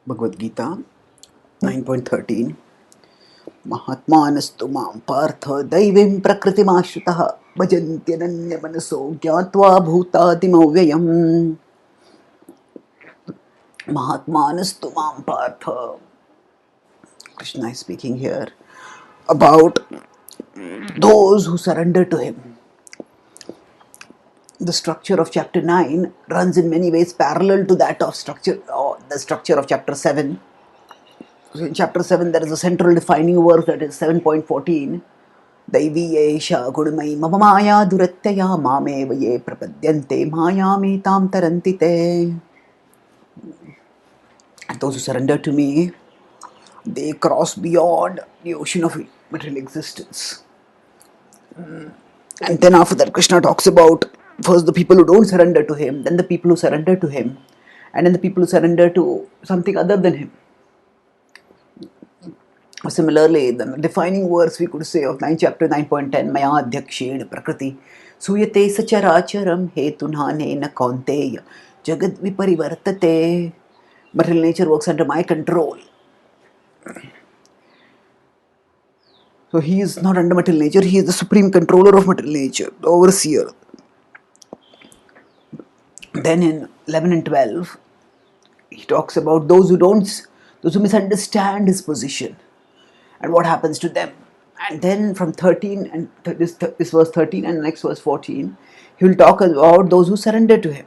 Bhagavad Gita 9.13 Mahatmanastu mam partha daivim prakritimashritah bhajantyadanya manaso gyatva bhutadimauvyayam. Mahatmanastu mam partha. Krishna is speaking here about those who surrender to him. The structure of chapter 9 runs in many ways parallel to that of the structure of chapter 7. So in chapter 7, there is a central defining verse, that is 7.14. Daiviyesha gudamai mama maya duratyaya mame vaye prapadyante mayame tam tarantite. And those who surrender to me, they cross beyond the ocean of material existence. And then after that, Krishna talks about first the people who don't surrender to him, then the people who surrender to him, and then the people who surrender to something other than him. Similarly, the defining verse we could say of chapter 9.10, Maya Adhyakshena Prakriti Suyate Sacharacharam Hetunhanena Kaunteya Jagad Viparivartate. Material nature works under my control. So he is not under material nature, he is the supreme controller of material nature, the overseer. Then in 11 and 12, he talks about those who misunderstand his position and what happens to them. And then from 13 and this verse 13 and next verse 14, he will talk about those who surrender to him.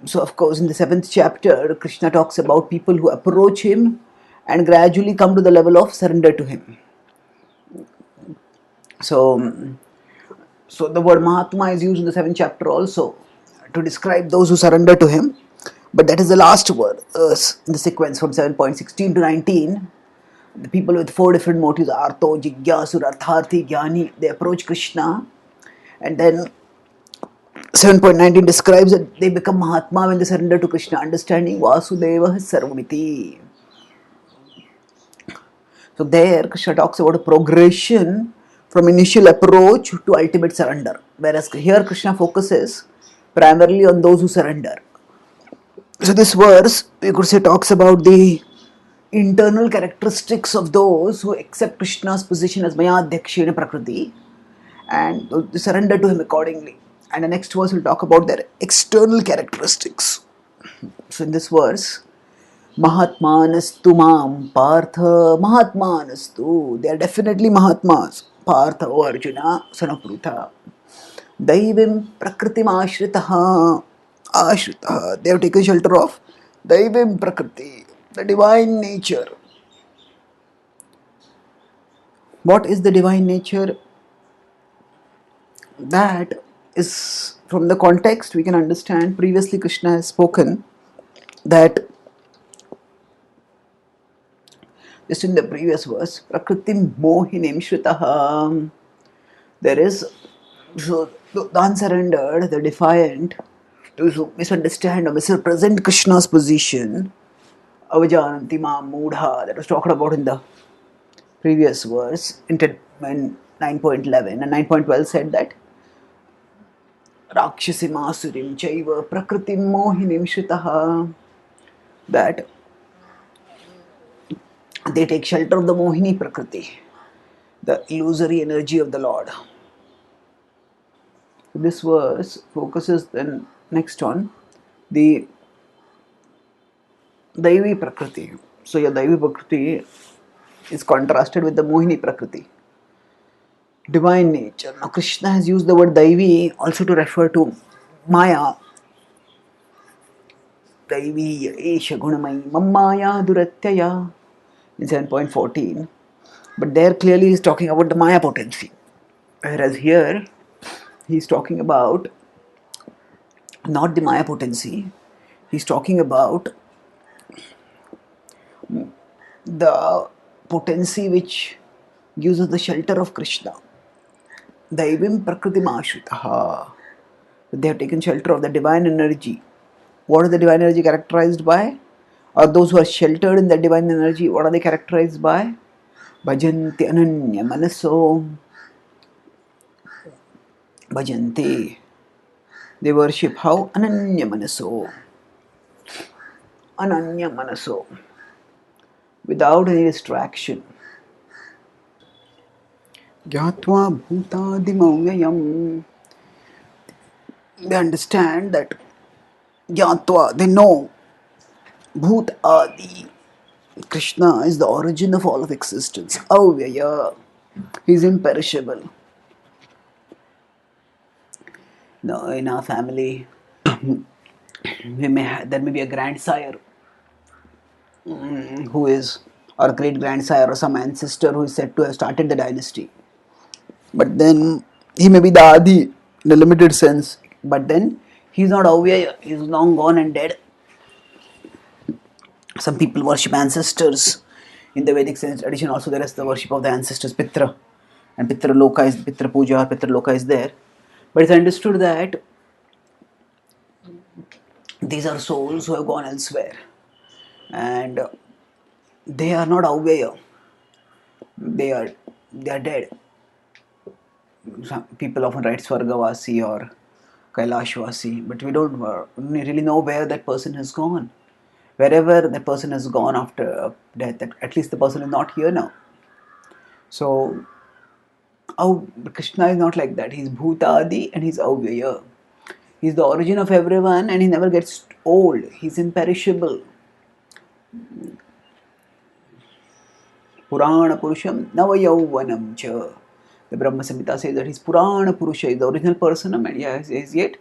So of course in the 7th chapter, Krishna talks about people who approach him and gradually come to the level of surrender to him. So the word Mahatma is used in the 7th chapter also to describe those who surrender to him. But that is the last word in the sequence from 7.16 to 19. The people with 4 different motives, Artho, Jigyasur, Artharthi, Jnani, they approach Krishna. And then 7.19 describes that they become Mahatma when they surrender to Krishna, understanding Vasudeva Sarvamiti. So there Krishna talks about a progression from initial approach to ultimate surrender. Whereas here Krishna focuses primarily on those who surrender. So this verse, we could say, talks about the internal characteristics of those who accept Krishna's position as Maya Adhyakshena Prakriti and they surrender to him accordingly. And the next verse will talk about their external characteristics. So in this verse, Mahatmanastu mam Partha Mahatmanastu, they are definitely Mahatmas. Partha, O Arjuna, son of Prutha. Daivim Prakritim Ashritaha. Ashritaha, they have taken shelter of Daivim Prakriti, the divine nature. What is the divine nature? That is, from the context we can understand. Previously Krishna has spoken that, just in the previous verse, Prakritim Mohinim Shritaha, there is, so the unsurrendered, the defiant, those who misunderstand or misrepresent Krishna's position, Avajananti Ma Mudha, that was talked about in the previous verse, in 9.11, and 9.12 said that Rakshasim Asurim Chaiva Prakritim Mohinim Shritaha, that they take shelter of the Mohini Prakriti, the illusory energy of the Lord. This verse focuses then next on the Daivi Prakriti. So your Daivi Prakriti is contrasted with the Mohini Prakriti, divine nature. Now Krishna has used the word Daivi also to refer to Maya. Daivi Esha Gunamai Mammaya Duratyaya in 7.14. But there clearly he's talking about the Maya potency. Whereas here he's talking about not the Maya potency, he's talking about the potency which gives us the shelter of Krishna. Daivim Prakriti Ashritaha. They have taken shelter of the divine energy. What is the divine energy characterized by? Or those who are sheltered in the divine energy, what are they characterized by? Bhajanti Ananya Manaso. Bhajanti. They worship how? Ananya Manaso. ananya manaso, without any distraction. Gyatva bhutadimaunyayam. They understand that Gyatva, they know Bhut Adi. Krishna is the origin of all of existence. Avyaya. He is imperishable. Now, in our family, there may be a grandsire who is, or great grandsire, or some ancestor who is said to have started the dynasty. But then he may be the Adi in a limited sense. But then he is not Avyaya. He is long gone and dead. Some people worship ancestors. In the Vedic sense tradition also there is the worship of the ancestors, Pitra. And Pitra Loka is, Pitra Puja or Pitra Loka is there. But it's understood that these are souls who have gone elsewhere. And they are not Avyaya. They are dead. Some people often write Swargavasi or Kailashvasi, but we don't really know where that person has gone. Wherever that person has gone after death, at least the person is not here now. So, Krishna is not like that. He's Bhutadi and he's Avyaya. He's the origin of everyone and he never gets old. He's imperishable. Purana Purusham Navayauvanam Cha. The Brahma Samhita says that he's Purana Purusha, is the original person, and he is yet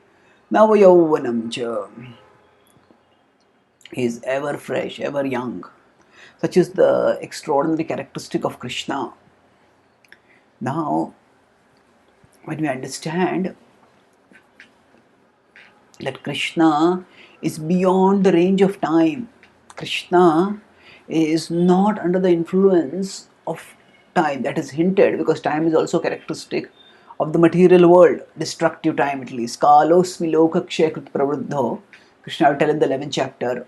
Navayauvanam Cha. He is ever fresh, ever young. Such is the extraordinary characteristic of Krishna. Now, when we understand that Krishna is beyond the range of time, Krishna is not under the influence of time. That is hinted because time is also characteristic of the material world, destructive time at least. Kalosmi lokakshay pravruddho. Krishna will tell in the 11th chapter.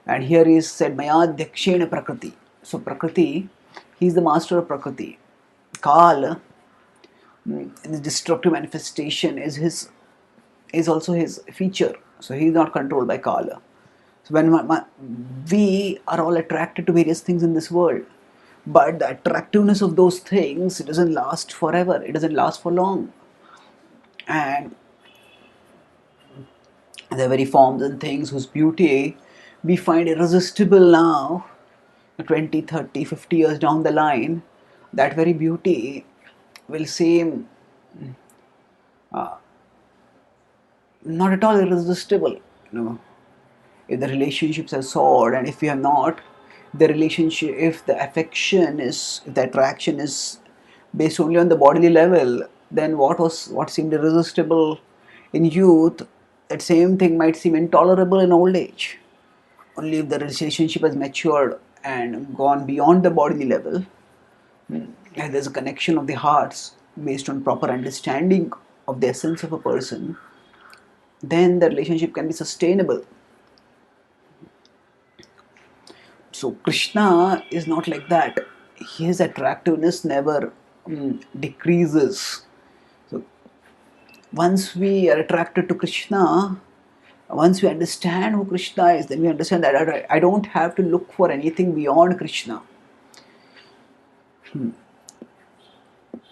And here he is said, Maya Dhakshena Prakriti. So Prakriti, he is the master of Prakriti. Kala, the destructive manifestation, is also his feature. So he is not controlled by Kala. So when we are all attracted to various things in this world, but the attractiveness of those things, it doesn't last forever. It doesn't last for long. And the very forms and things whose beauty we find irresistible now, 20, 30, 50 years down the line, that very beauty will seem not at all irresistible. If the relationships are soared and if we have not, the relationship, if the affection is, if the attraction is based only on the bodily level, then what seemed irresistible in youth, that same thing might seem intolerable in old age. Only if the relationship has matured and gone beyond the bodily level, and there's a connection of the hearts based on proper understanding of the essence of a person, then the relationship can be sustainable. So Krishna is not like that. His attractiveness never decreases. So once we are attracted to Krishna, once we understand who Krishna is, then we understand that I don't have to look for anything beyond Krishna.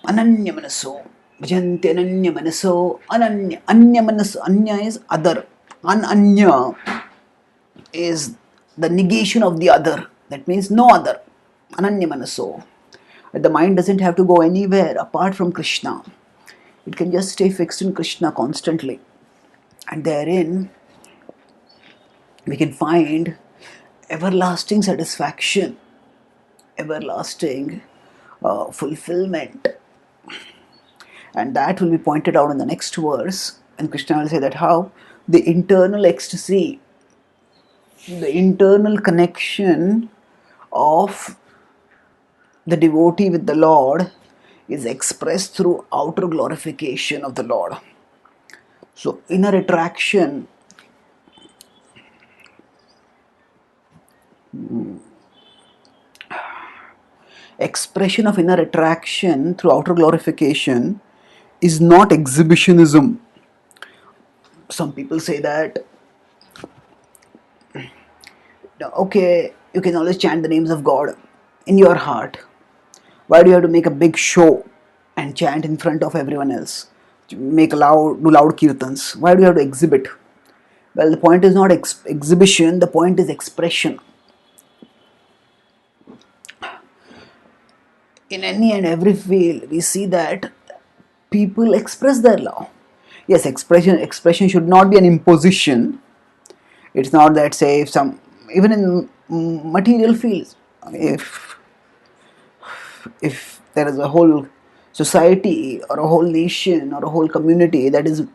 Ananya manaso, bhajanti ananya manaso, ananya, anya manaso, anya is other, ananya is the negation of the other. That means no other. Ananya manaso. The mind doesn't have to go anywhere apart from Krishna. It can just stay fixed in Krishna constantly. And therein, we can find everlasting satisfaction, everlasting fulfillment. And that will be pointed out in the next verse. And Krishna will say that how the internal ecstasy, the internal connection of the devotee with the Lord is expressed through outer glorification of the Lord. So inner attraction expression of inner attraction through outer glorification is not exhibitionism. Some people say that Okay, you can always chant the names of God in your heart. Why do you have to make a big show and chant in front of everyone else? Do loud kirtans. Why do you have to exhibit? Well, the point is not exhibition, the point is expression. In any and every field, we see that people express their love. Yes, expression should not be an imposition. It's not that, say, if some, even in material fields, if there is a whole society or a whole nation or a whole community that is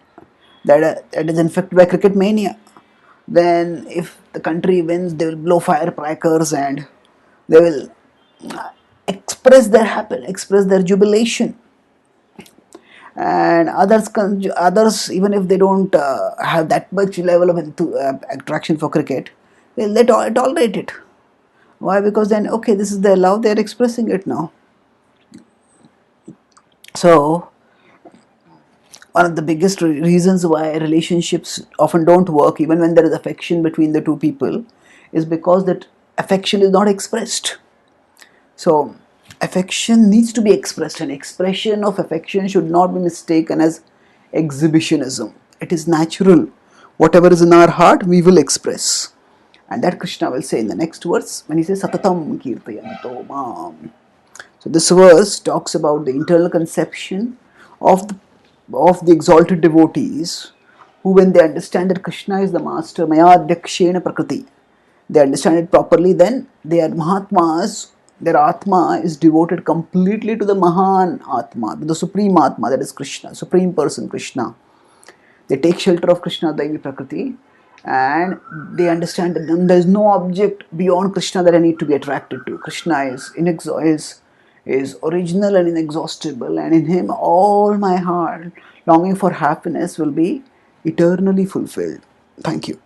infected by cricket mania, then if the country wins, they will blow firecrackers and they will express their jubilation. And others, even if they don't have that much level of attraction for cricket, they tolerate it. Why? Because then, okay, this is their love, they're expressing it now. So one of the biggest reasons why relationships often don't work, even when there is affection between the two people, is because that affection is not expressed. So affection needs to be expressed, and expression of affection should not be mistaken as exhibitionism. It is natural. Whatever is in our heart, we will express. And that Krishna will say in the next verse when he says Satatam Kirtayanto Mam. So this verse talks about the internal conception of the exalted devotees who, when they understand that Krishna is the master, Maya Adhyakshena Prakriti, they understand it properly, then they are Mahatmas. Their Atma is devoted completely to the Mahan Atma, to the Supreme Atma, that is Krishna, Supreme Person Krishna. They take shelter of Krishna, Daivi Prakriti, and they understand that there is no object beyond Krishna that I need to be attracted to. Krishna is original and inexhaustible, and in him all my heart longing for happiness will be eternally fulfilled. Thank you.